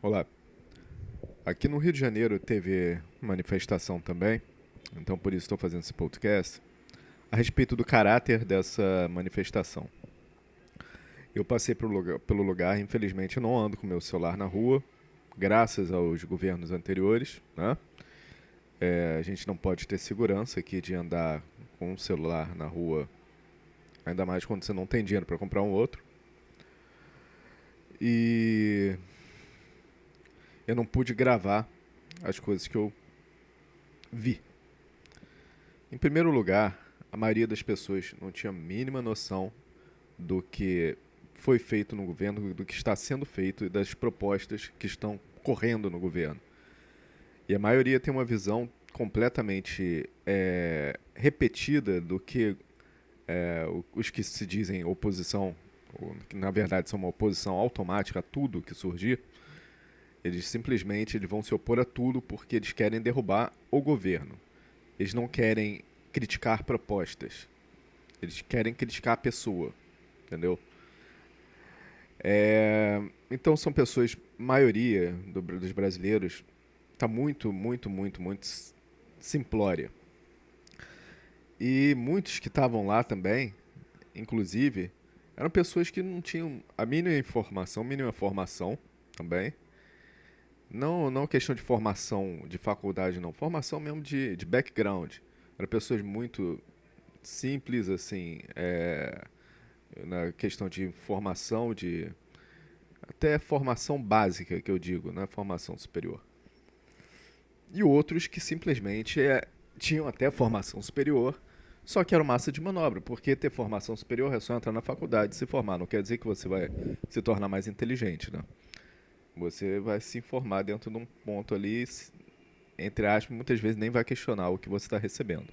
Olá. Aqui no Rio de Janeiro teve manifestação também, então por isso estou fazendo esse podcast, a respeito do caráter dessa manifestação. Eu passei pelo lugar, infelizmente eu não ando com meu celular na rua, graças aos governos anteriores, né? A gente não pode ter segurança aqui de andar com um celular na rua, ainda mais quando você não tem dinheiro para comprar um outro. E eu não pude gravar as coisas que eu vi. Em primeiro lugar, a maioria das pessoas não tinha a mínima noção do que foi feito no governo, do que está sendo feito e das propostas que estão correndo no governo. E a maioria tem uma visão completamente repetida do que os que se dizem oposição, ou que na verdade são uma oposição automática a tudo que surgir. Eles simplesmente vão se opor a tudo porque eles querem derrubar o governo. Eles não querem criticar propostas. Eles querem criticar a pessoa. Entendeu? Então são pessoas, maioria dos brasileiros, está muito simplória. E muitos que estavam lá também, inclusive, eram pessoas que não tinham a mínima formação também. Não questão de formação de faculdade, não. Formação mesmo de background. Eram pessoas muito simples, assim, na questão de formação, até formação básica, que eu digo, não é formação superior. E outros que simplesmente tinham até formação superior, só que era massa de manobra, porque ter formação superior é só entrar na faculdade e se formar. Não quer dizer que você vai se tornar mais inteligente, né? Você vai se informar dentro de um ponto ali, entre aspas, muitas vezes nem vai questionar o que você está recebendo.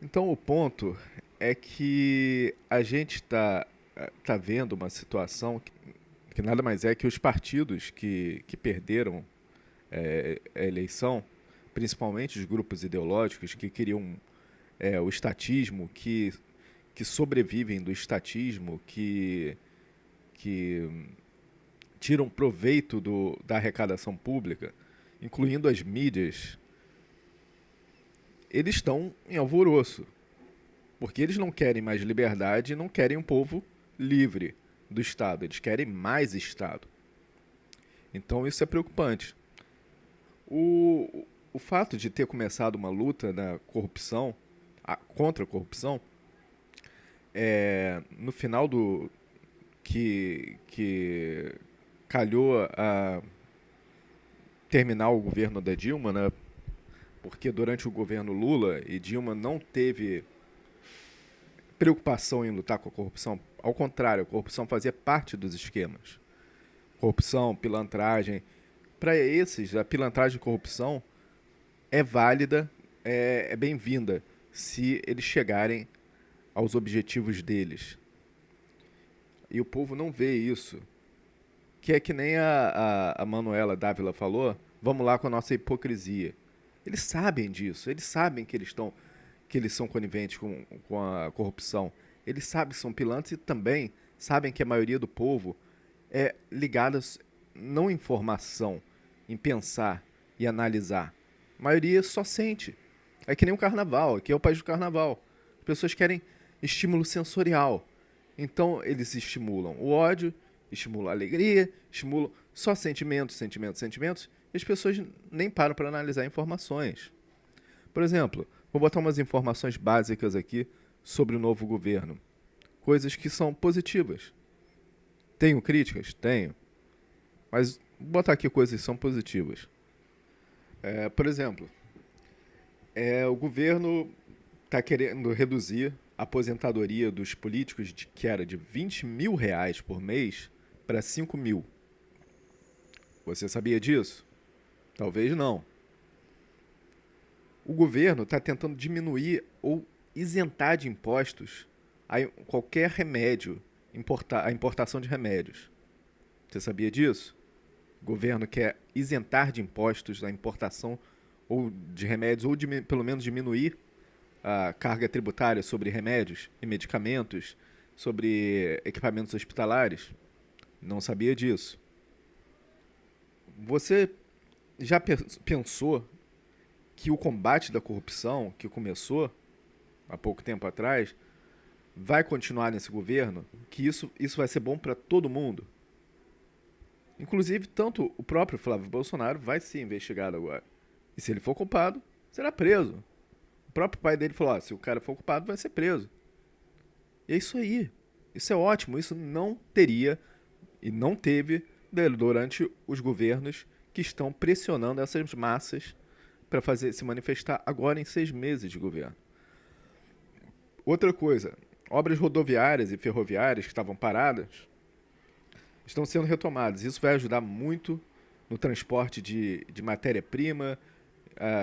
Então o ponto é que a gente tá vendo uma situação que nada mais é que os partidos que perderam a eleição, principalmente os grupos ideológicos que queriam o estatismo, que sobrevivem do estatismo, que tiram proveito da arrecadação pública, incluindo as mídias, eles estão em alvoroço. Porque eles não querem mais liberdade e não querem um povo livre do Estado. Eles querem mais Estado. Então isso é preocupante. O fato de ter começado uma luta na corrupção, contra a corrupção, no final do que calhou a terminar o governo da Dilma, né? Porque durante o governo Lula e Dilma não teve preocupação em lutar com a corrupção. Ao contrário, a corrupção fazia parte dos esquemas. Corrupção, pilantragem. Para esses, a pilantragem e corrupção é válida, é bem-vinda, se eles chegarem aos objetivos deles. E o povo não vê isso. Que é que nem a Manuela Dávila falou, vamos lá com a nossa hipocrisia. Eles sabem disso, eles sabem que eles são coniventes com a corrupção. Eles sabem que são pilantras e também sabem que a maioria do povo é ligada não em informação, em pensar e analisar. A maioria só sente. É que nem o carnaval, aqui é o país do carnaval. As pessoas querem estímulo sensorial. Então eles estimulam o ódio, estimulam a alegria, estimulam só sentimentos, e as pessoas nem param para analisar informações. Por exemplo, vou botar umas informações básicas aqui sobre o novo governo. Coisas que são positivas. Tenho críticas? Tenho. Mas vou botar aqui coisas que são positivas. Por exemplo, o governo está querendo reduzir a aposentadoria dos políticos, que era de R$ 20.000 por mês, para 5.000. Você sabia disso? Talvez não. O governo está tentando diminuir ou isentar de impostos qualquer remédio, a importação de remédios. Você sabia disso? O governo quer isentar de impostos a importação ou de remédios, ou pelo menos diminuir a carga tributária sobre remédios e medicamentos, sobre equipamentos hospitalares. Não sabia disso. Você já pensou que o combate da corrupção, que começou há pouco tempo atrás, vai continuar nesse governo? Que isso vai ser bom para todo mundo? Inclusive, tanto o próprio Flávio Bolsonaro vai ser investigado agora. E se ele for culpado, será preso. O próprio pai dele falou: se o cara for culpado, vai ser preso. E é isso aí. Isso é ótimo. Isso não teria e não teve durante os governos que estão pressionando essas massas para fazer se manifestar agora em 6 meses de governo. Outra coisa, obras rodoviárias e ferroviárias que estavam paradas estão sendo retomadas. Isso vai ajudar muito no transporte de matéria-prima,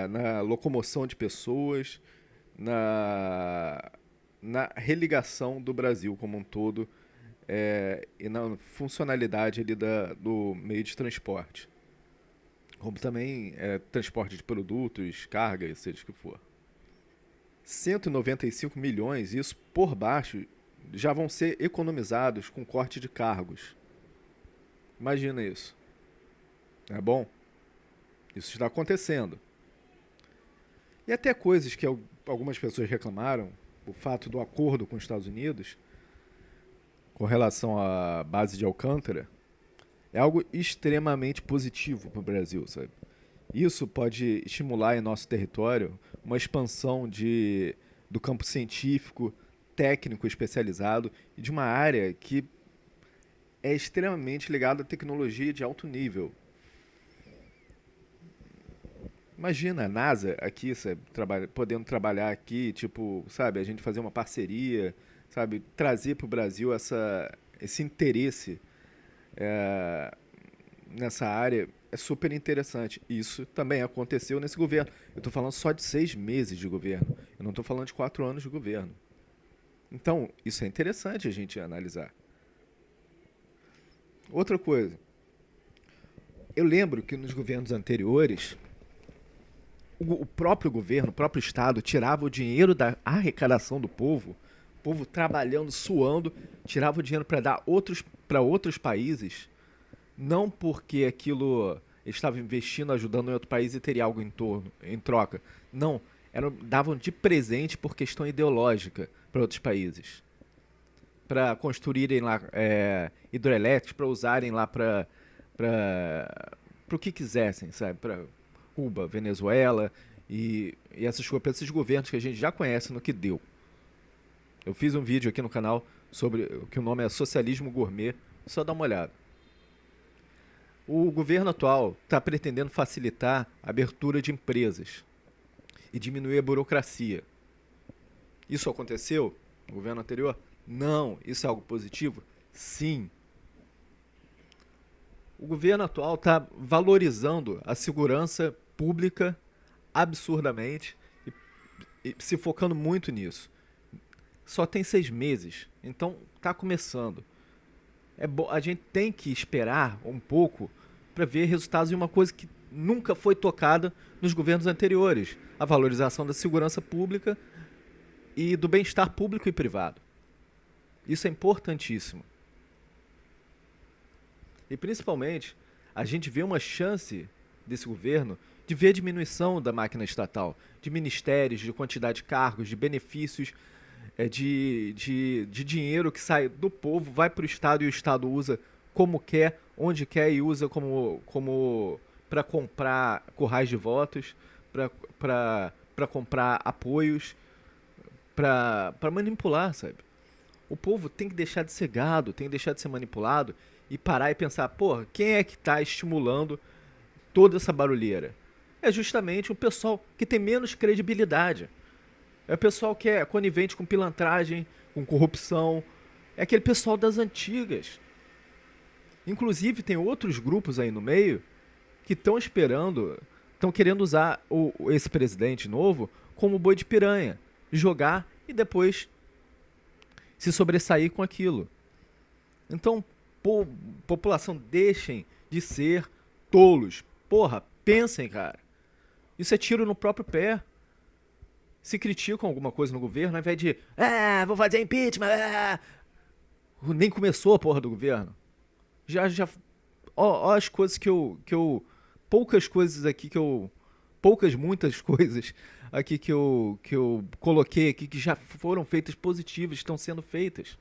na locomoção de pessoas, na religação do Brasil como um todo, e na funcionalidade ali do meio de transporte. Como também transporte de produtos, cargas, seja o que for. 195 milhões, isso por baixo, já vão ser economizados com corte de cargos. Imagina isso. É bom? Isso está acontecendo. E até coisas que algumas pessoas reclamaram, o fato do acordo com os Estados Unidos, com relação à base de Alcântara, é algo extremamente positivo para o Brasil, sabe? Isso pode estimular em nosso território uma expansão do campo científico, técnico especializado e de uma área que é extremamente ligada à tecnologia de alto nível. Imagina a NASA aqui, sabe, podendo trabalhar aqui, tipo, sabe, a gente fazer uma parceria, sabe, trazer para o Brasil esse interesse nessa área é super interessante. Isso também aconteceu nesse governo. Eu estou falando só de 6 meses de governo. Eu não estou falando de 4 anos de governo. Então, isso é interessante a gente analisar. Outra coisa. Eu lembro que nos governos anteriores, o próprio governo, o próprio Estado, tirava o dinheiro da arrecadação do povo, o povo trabalhando, suando, tirava o dinheiro para dar para outros países, não porque aquilo estava investindo, ajudando em outro país e teria algo em troca. Não, davam de presente por questão ideológica para outros países. Para construírem lá hidrelétricos, para usarem lá para o que quisessem, sabe? Para Cuba, Venezuela e essas coisas, para esses governos que a gente já conhece no que deu. Eu fiz um vídeo aqui no canal sobre que o nome é Socialismo Gourmet, só dá uma olhada. O governo atual está pretendendo facilitar a abertura de empresas e diminuir a burocracia. Isso aconteceu no governo anterior? Não. Isso é algo positivo? Sim. O governo atual está valorizando a segurança pública absurdamente e se focando muito nisso. Só tem 6 meses, então está começando. A gente tem que esperar um pouco para ver resultados de uma coisa que nunca foi tocada nos governos anteriores: a valorização da segurança pública e do bem-estar público e privado. Isso é importantíssimo. E principalmente, a gente vê uma chance desse governo de ver a diminuição da máquina estatal, de ministérios, de quantidade de cargos, de benefícios, de dinheiro que sai do povo, vai para o Estado e o Estado usa como quer, onde quer e usa como para comprar currais de votos, para comprar apoios, para manipular, sabe? O povo tem que deixar de ser gado, tem que deixar de ser manipulado e parar e pensar, porra, quem é que está estimulando toda essa barulheira? É justamente o pessoal que tem menos credibilidade. É o pessoal que é conivente com pilantragem, com corrupção. É aquele pessoal das antigas. Inclusive, tem outros grupos aí no meio que estão querendo usar esse presidente novo como boi de piranha. Jogar e depois se sobressair com aquilo. Então, população, deixem de ser tolos. Porra, pensem, cara. Isso é tiro no próprio pé. Se criticam alguma coisa no governo, ao invés de vou fazer impeachment, nem começou a porra do governo. Ó as coisas que eu poucas coisas aqui que eu. Poucas, muitas coisas aqui que eu coloquei aqui que já foram feitas positivas, estão sendo feitas.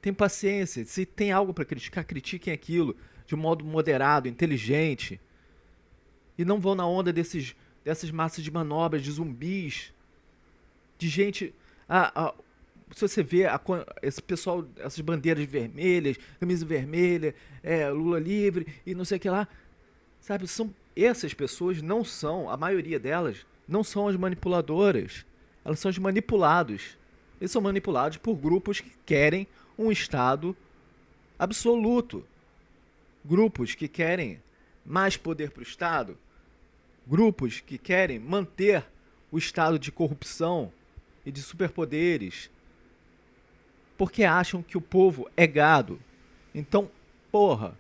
Tem paciência. Se tem algo para criticar, critiquem aquilo de um modo moderado, inteligente. E não vão na onda dessas massas de manobras, de zumbis, de gente. Se você vê esse pessoal, essas bandeiras vermelhas, camisa vermelha, Lula livre e não sei o que lá, sabe? Essas pessoas não são, a maioria delas, não são as manipuladoras. Elas são os manipulados. Eles são manipulados por grupos que querem um Estado absoluto. Grupos que querem mais poder para o Estado. Grupos que querem manter o estado de corrupção e de superpoderes. Porque acham que o povo é gado. Então, porra,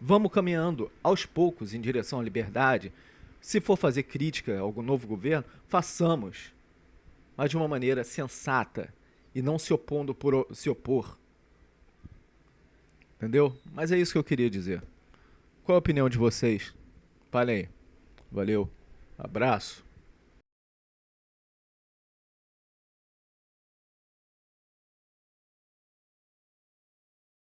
vamos caminhando aos poucos em direção à liberdade. Se for fazer crítica ao novo governo, façamos. Mas de uma maneira sensata. E não se opondo por se opor. Entendeu? Mas é isso que eu queria dizer. Qual a opinião de vocês? Falem aí. Valeu. Abraço.